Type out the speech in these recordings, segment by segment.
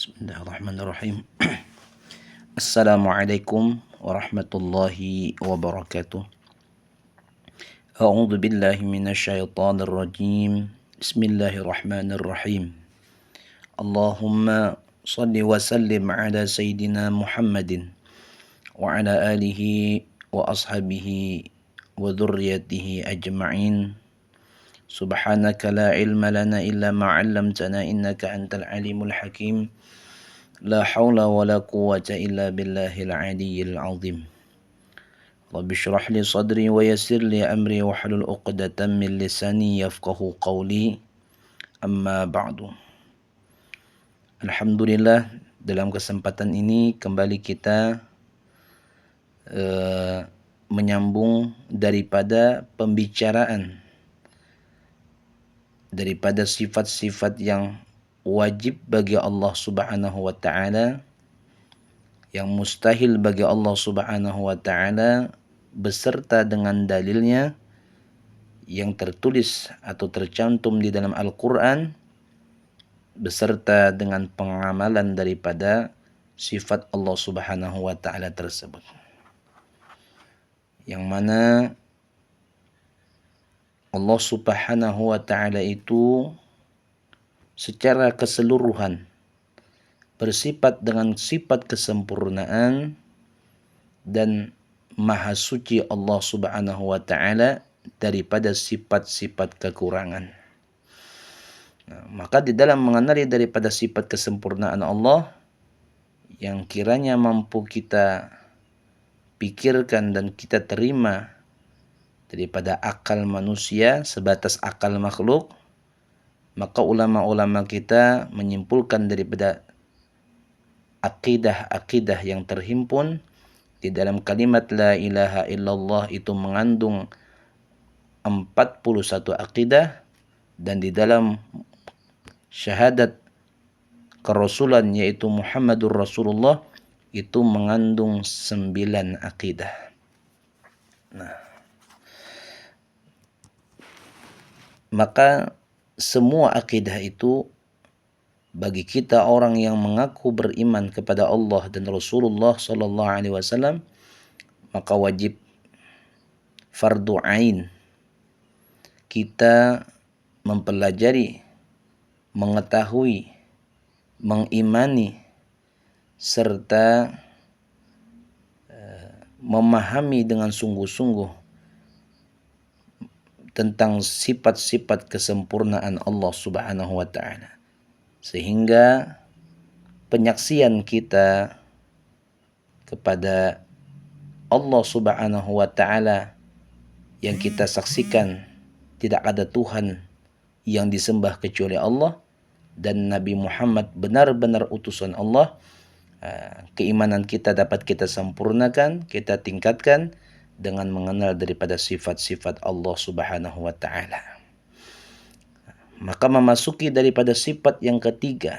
Bismillahirrahmanirrahim. Assalamualaikum warahmatullahi wabarakatuh. A'udzu billahi minasyaitonir rajim. Bismillahirrahmanirrahim. Allahumma shalli wa sallim ala sayyidina Muhammadin wa ala alihi wa ashabihi wa dzurriyyatihi ajma'in. Subhanaka la ilma lana illa ma 'allamtana innaka antal alimul hakim. La haula wa la quwwata illa billahil aliyyil azim. Rabbi shrah li sadri wa yassir li amri wa hlul 'uqdatam min lisani yafqahu qawli. Amma ba'du. Alhamdulillah, dalam kesempatan ini kembali kita menyambung daripada pembicaraan daripada sifat-sifat yang wajib bagi Allah Subhanahu wa taala, yang mustahil bagi Allah Subhanahu wa taala, beserta dengan dalilnya yang tertulis atau tercantum di dalam Al-Qur'an, beserta dengan pengamalan daripada sifat Allah Subhanahu wa taala tersebut. Yang mana Allah Subhanahu wa taala itu secara keseluruhan bersifat dengan sifat kesempurnaan dan maha suci Allah Subhanahu wa taala daripada sifat-sifat kekurangan. Maka di dalam mengenali daripada sifat kesempurnaan Allah yang kiranya mampu kita pikirkan dan kita terima daripada akal manusia sebatas akal makhluk, maka ulama-ulama kita menyimpulkan daripada akidah-akidah yang terhimpun di dalam kalimat la ilaha illallah itu mengandung 41 akidah, dan di dalam syahadat kerasulan yaitu Muhammadur Rasulullah itu mengandung 9 akidah. Maka semua akidah itu bagi kita orang yang mengaku beriman kepada Allah dan Rasulullah sallallahu alaihi wasallam, maka wajib fardu ain kita mempelajari, mengetahui, mengimani serta memahami dengan sungguh-sungguh tentang sifat-sifat kesempurnaan Allah Subhanahu wa taala, sehingga penyaksian kita kepada Allah Subhanahu wa taala yang kita saksikan tidak ada Tuhan yang disembah kecuali Allah dan Nabi Muhammad benar-benar utusan Allah, keimanan kita dapat kita sempurnakan, kita tingkatkan dengan mengenal daripada sifat-sifat Allah Subhanahu wa taala. Maka memasuki daripada sifat yang ketiga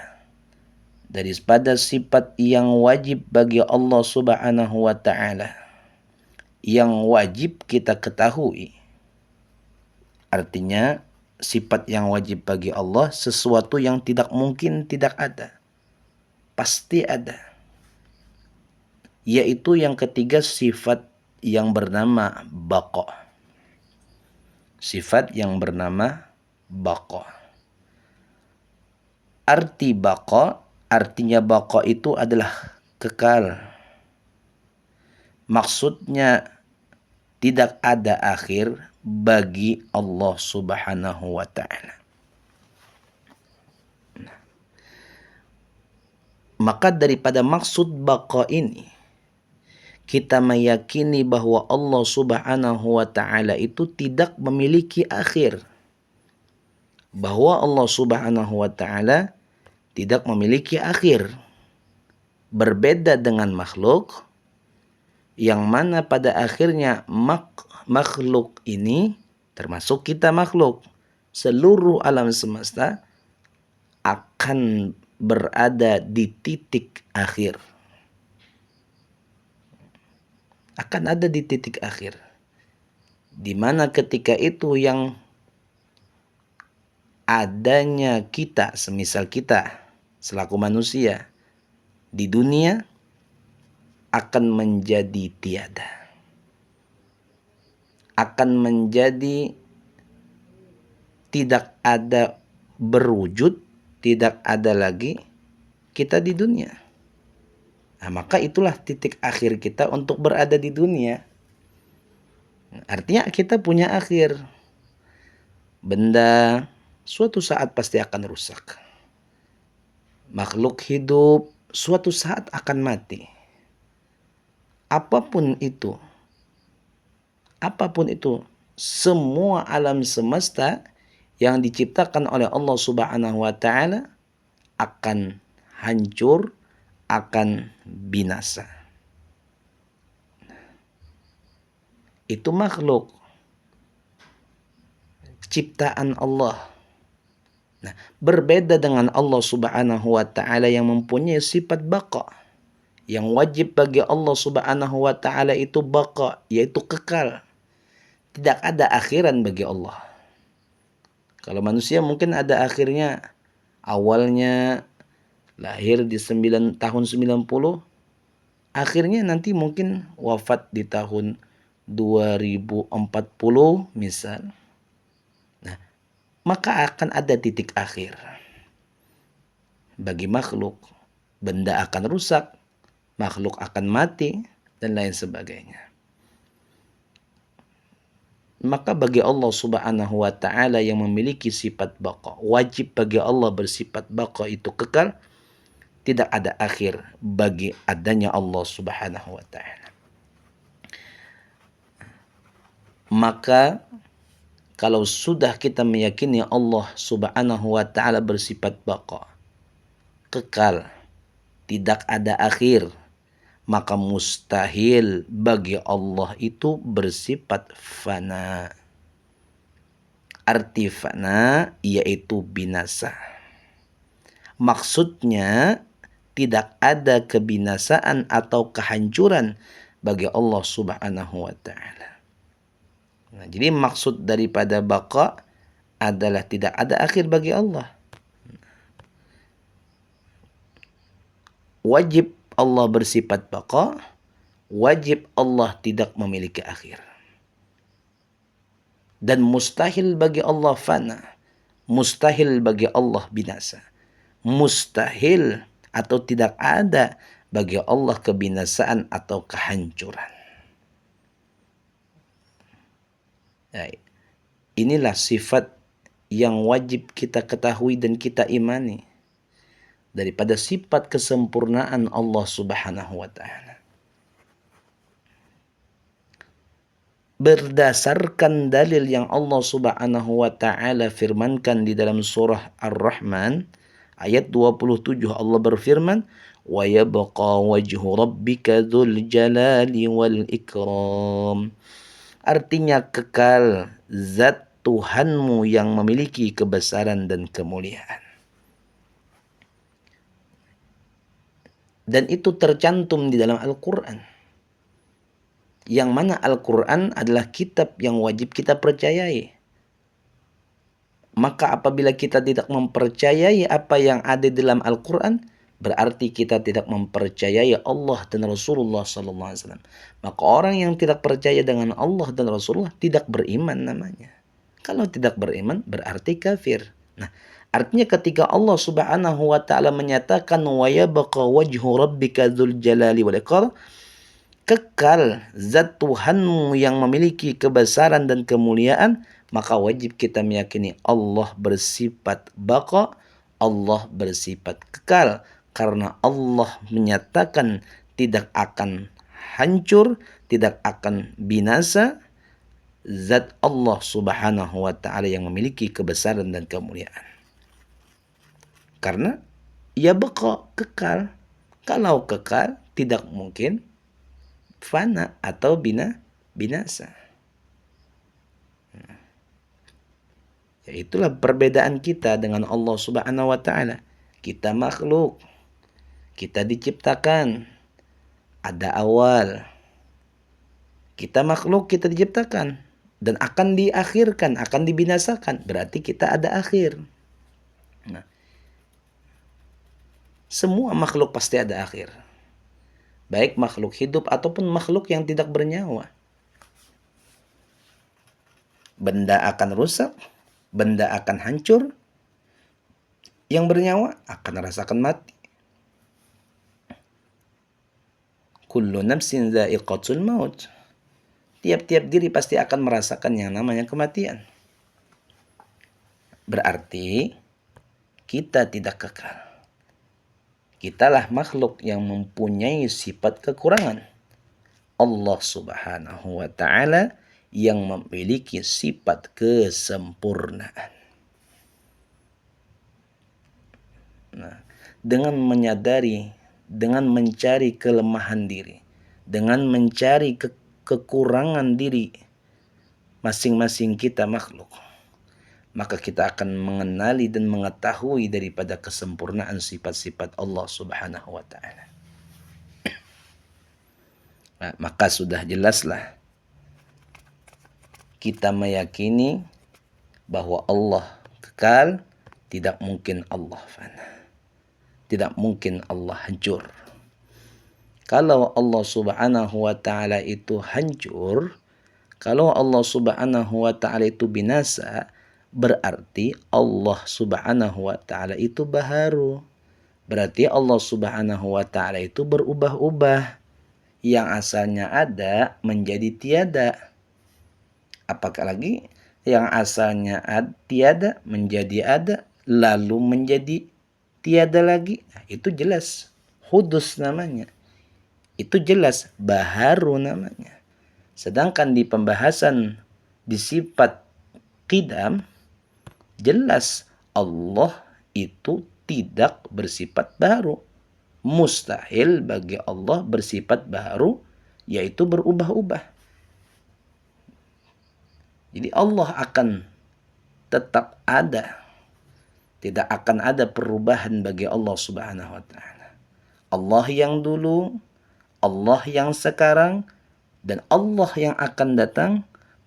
daripada sifat yang wajib bagi Allah Subhanahu wa taala, yang wajib kita ketahui. Artinya sifat yang wajib bagi Allah sesuatu yang tidak mungkin tidak ada, pasti ada. Yaitu yang ketiga, sifat yang bernama baqa. Sifat yang bernama baqa. Arti baqa, artinya baqa itu adalah kekal. Maksudnya tidak ada akhir bagi Allah Subhanahu wa taala. Maka daripada maksud baqa ini kita meyakini bahwa Allah Subhanahu wa taala itu tidak memiliki akhir. Bahwa Allah Subhanahu wa taala tidak memiliki akhir. Berbeda dengan makhluk yang mana pada akhirnya makhluk ini, termasuk kita makhluk, seluruh alam semesta akan berada di titik akhir. Akan ada di titik akhir, di mana ketika itu yang adanya kita, semisal kita selaku manusia di dunia akan menjadi tiada. Akan menjadi tidak ada berwujud, tidak ada lagi kita di dunia. Nah, maka itulah titik akhir kita untuk berada di dunia. Artinya kita punya akhir. Benda suatu saat pasti akan rusak. Makhluk hidup suatu saat akan mati. Apapun itu, semua alam semesta yang diciptakan oleh Allah Subhanahu wa taala akan hancur, akan binasa. Itu makhluk ciptaan Allah. Nah, berbeda dengan Allah Subhanahu wa taala yang mempunyai sifat baqa. Yang wajib bagi Allah Subhanahu wa taala itu baqa, yaitu kekal. Tidak ada akhiran bagi Allah. Kalau manusia mungkin ada akhirnya, awalnya lahir di tahun 90, akhirnya nanti mungkin wafat di tahun 2040 misal. Nah, maka akan ada titik akhir. Bagi makhluk, benda akan rusak, makhluk akan mati, dan lain sebagainya. Maka bagi Allah Subhanahu wa taala yang memiliki sifat baqa, wajib bagi Allah bersifat baqa itu kekal, tidak ada akhir bagi adanya Allah Subhanahu wa taala. Maka kalau sudah kita meyakini Allah Subhanahu wa taala bersifat baqa, kekal, tidak ada akhir, maka mustahil bagi Allah itu bersifat fana. Arti fana yaitu binasa. Maksudnya tidak ada kebinasaan atau kehancuran bagi Allah Subhanahu wa taala. Nah, jadi maksud daripada baqa adalah tidak ada akhir bagi Allah. Wajib Allah bersifat baqa, wajib Allah tidak memiliki akhir. Dan mustahil bagi Allah fana, mustahil bagi Allah binasa. Mustahil atau tidak ada bagi Allah kebinasaan atau kehancuran. Nah, inilah sifat yang wajib kita ketahui dan kita imani daripada sifat kesempurnaan Allah Subhanahu wa taala. Berdasarkan dalil yang Allah Subhanahu wa taala firmankan di dalam surah Ar-Rahman ayat 27, Allah berfirman, "Wa yabqa wajhu rabbika dzul jalali wal ikram." Artinya kekal zat Tuhanmu yang memiliki kebesaran dan kemuliaan. Dan itu tercantum di dalam Al-Quran. Yang mana Al-Quran adalah kitab yang wajib kita percayai. Maka apabila kita tidak mempercayai apa yang ada di dalam Al-Quran, berarti kita tidak mempercayai Allah dan Rasulullah SAW. Maka orang yang tidak percaya dengan Allah dan Rasulullah tidak beriman namanya. Kalau tidak beriman berarti kafir. Nah, artinya ketika Allah Subhanahu wa taala menyatakan wa yabqa wajhu rabbika dzul jalali wal ikram, kekal zat Tuhanmu yang memiliki kebesaran dan kemuliaan, maka wajib kita meyakini Allah bersifat baqa, Allah bersifat kekal, karena Allah menyatakan tidak akan hancur, tidak akan binasa, zat Allah Subhanahu wa taala yang memiliki kebesaran dan kemuliaan. Karena ia baqa, kekal. Kalau kekal tidak mungkin fana atau binasa. Ya, itulah perbedaan kita dengan Allah Subhanahu wa taala. Kita makhluk. Kita diciptakan. Ada awal. Kita makhluk, kita diciptakan dan akan diakhirkan, akan dibinasakan. Berarti kita ada akhir. Nah, Semua makhluk pasti ada akhir. Baik makhluk hidup ataupun makhluk yang tidak bernyawa. Benda akan rusak, benda akan hancur, yang bernyawa akan rasakan mati. Kullu nafsin dha'iqatul maut. Tiap-tiap diri pasti akan merasakan yang namanya kematian. Berarti kita tidak kekal. Kitalah makhluk yang mempunyai sifat kekurangan. Allah Subhanahu wa ta'ala yang memiliki sifat kesempurnaan. Nah, dengan menyadari, dengan mencari kelemahan diri, dengan mencari kekurangan diri masing-masing kita makhluk, maka kita akan mengenali dan mengetahui daripada kesempurnaan sifat-sifat Allah Subhanahu wa ta'ala. Nah, maka sudah jelaslah kita meyakini bahwa Allah kekal, tidak mungkin Allah fana. Tidak mungkin Allah hancur. Kalau Allah Subhanahu wa ta'ala itu hancur, kalau Allah Subhanahu wa ta'ala itu binasa, berarti Allah Subhanahu wa ta'ala itu baharu. Berarti Allah Subhanahu wa ta'ala itu berubah-ubah. Yang asalnya ada menjadi tiada. Apakah lagi yang asalnya tiada menjadi ada, lalu menjadi tiada lagi. Nah, itu jelas hudus namanya. Itu jelas baharu namanya. Sedangkan di pembahasan di sifat qidam, jelas Allah itu tidak bersifat baru. Mustahil bagi Allah bersifat baru, yaitu berubah-ubah. Jadi Allah akan tetap ada. Tidak akan ada perubahan bagi Allah Subhanahu wa ta'ala. Allah yang dulu, Allah yang sekarang, dan Allah yang akan datang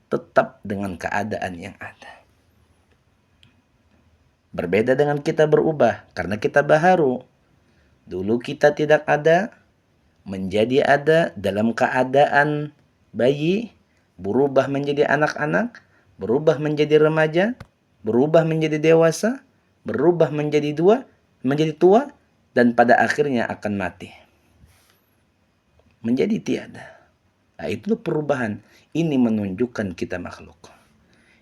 tetap dengan keadaan yang ada. Berbeda dengan kita berubah, karena kita baharu. Dulu kita tidak ada, menjadi ada dalam keadaan bayi, berubah menjadi anak-anak, berubah menjadi remaja, berubah menjadi dewasa, berubah menjadi tua, dan pada akhirnya akan mati. Menjadi tiada. Nah, itu perubahan. Ini menunjukkan kita makhluk.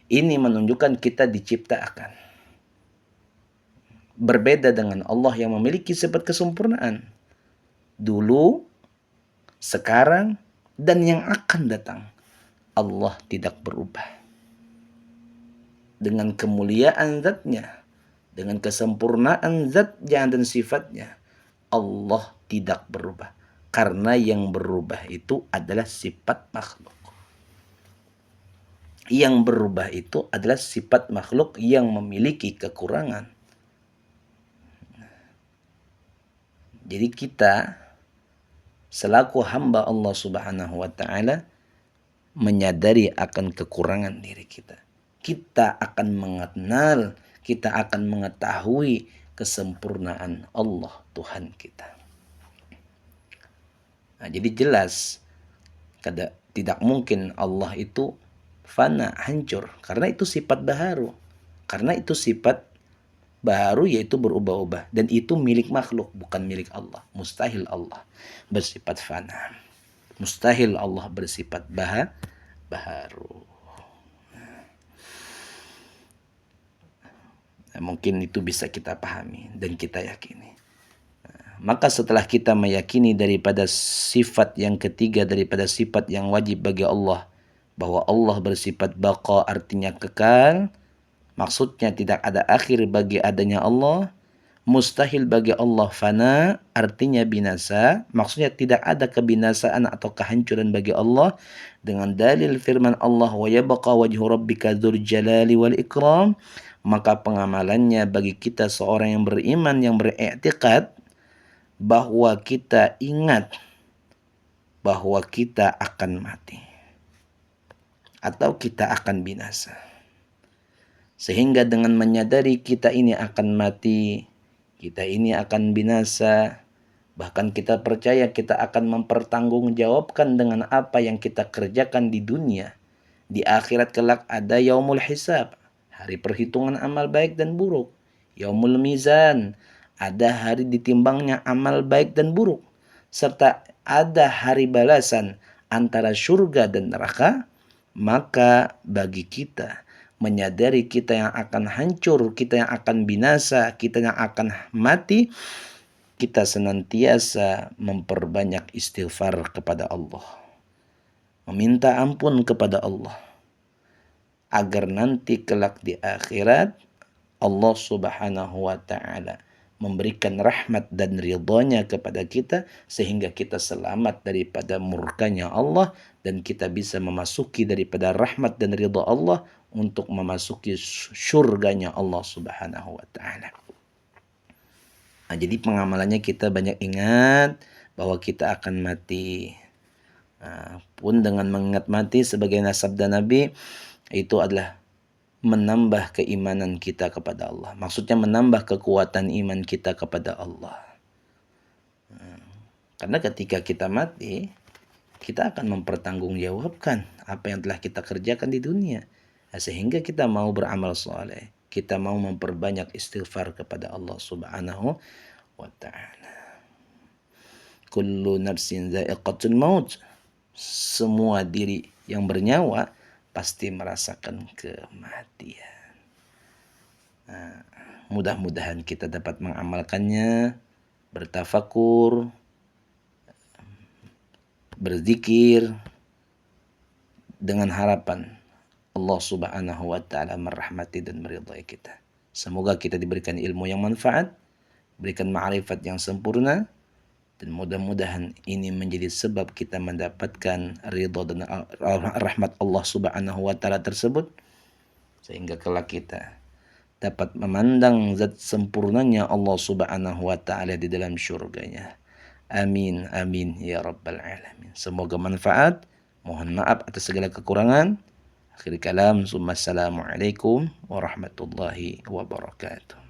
Ini menunjukkan kita diciptakan. Berbeda dengan Allah yang memiliki sifat kesempurnaan. Dulu, sekarang, dan yang akan datang. Allah tidak berubah. Dengan kemuliaan zatnya, dengan kesempurnaan zatnya dan sifatnya, Allah tidak berubah. Karena yang berubah itu adalah sifat makhluk. Yang berubah itu adalah sifat makhluk yang memiliki kekurangan. Jadi kita selaku hamba Allah Subhanahu wa ta'ala menyadari akan kekurangan diri kita. Kita akan mengenal, kita akan mengetahui kesempurnaan Allah Tuhan kita. Nah, jadi jelas tidak mungkin Allah itu fana, hancur, karena itu sifat baharu. Karena itu sifat baharu, yaitu berubah-ubah, dan itu milik makhluk, bukan milik Allah. Mustahil Allah bersifat fana. Mustahil Allah bersifat baharu. Nah, mungkin itu bisa kita pahami dan kita yakini. Maka setelah kita meyakini daripada sifat yang ketiga, daripada sifat yang wajib bagi Allah, bahwa Allah bersifat baqa, artinya kekal, maksudnya tidak ada akhir bagi adanya Allah. Mustahil bagi Allah fana, artinya binasa, maksudnya tidak ada kebinasaan atau kehancuran bagi Allah. Dengan dalil firman Allah, wa yabqa wajhu rabbika dzul jalali wal ikram, maka pengamalannya bagi kita seorang yang beriman, yang beriktikad bahwa kita ingat bahwa kita akan mati atau kita akan binasa. Sehingga dengan menyadari kita ini akan mati, kita ini akan binasa. Bahkan kita percaya kita akan mempertanggungjawabkan dengan apa yang kita kerjakan di dunia. Di akhirat kelak ada yaumul hisab, hari perhitungan amal baik dan buruk. Yaumul mizan, ada hari ditimbangnya amal baik dan buruk. Serta ada hari balasan antara surga dan neraka. Maka bagi kita menyadari kita yang akan hancur, kita yang akan binasa, kita yang akan mati, kita senantiasa memperbanyak istighfar kepada Allah, meminta ampun kepada Allah, agar nanti kelak di akhirat Allah Subhanahu wa taala memberikan rahmat dan ridhonya kepada kita, sehingga kita selamat daripada murkanya Allah dan kita bisa memasuki daripada rahmat dan ridho Allah untuk memasuki surganya Allah Subhanahu wa taala. Nah, jadi pengamalannya kita banyak ingat bahwa kita akan mati. Nah, pun dengan mengingat mati sebagai sabda Nabi, itu adalah menambah keimanan kita kepada Allah. Maksudnya menambah kekuatan iman kita kepada Allah. Karena ketika kita mati, kita akan mempertanggungjawabkan apa yang telah kita kerjakan di dunia. Nah, sehingga kita mau beramal soleh, kita mau memperbanyak istighfar kepada Allah Subhanahu wa ta'ala. Kullu nafsin dha'iqatul maut. Semua diri yang bernyawa pasti merasakan kematian. Nah, mudah-mudahan kita dapat mengamalkannya, bertafakur, berzikir, dengan harapan Allah Subhanahu wa ta'ala merahmati dan meridhai kita. Semoga kita diberikan ilmu yang manfaat, berikan ma'rifat yang sempurna, dan mudah-mudahan ini menjadi sebab kita mendapatkan ridha dan rahmat Allah Subhanahu wa ta'ala tersebut, sehingga kelak kita dapat memandang zat sempurnanya Allah Subhanahu wa ta'ala di dalam syurganya. Amin, amin, ya rabbal alamin. Semoga manfaat. Mohon maaf atas segala kekurangan. Akhir kalam, assalamualaikum warahmatullahi wabarakatuh.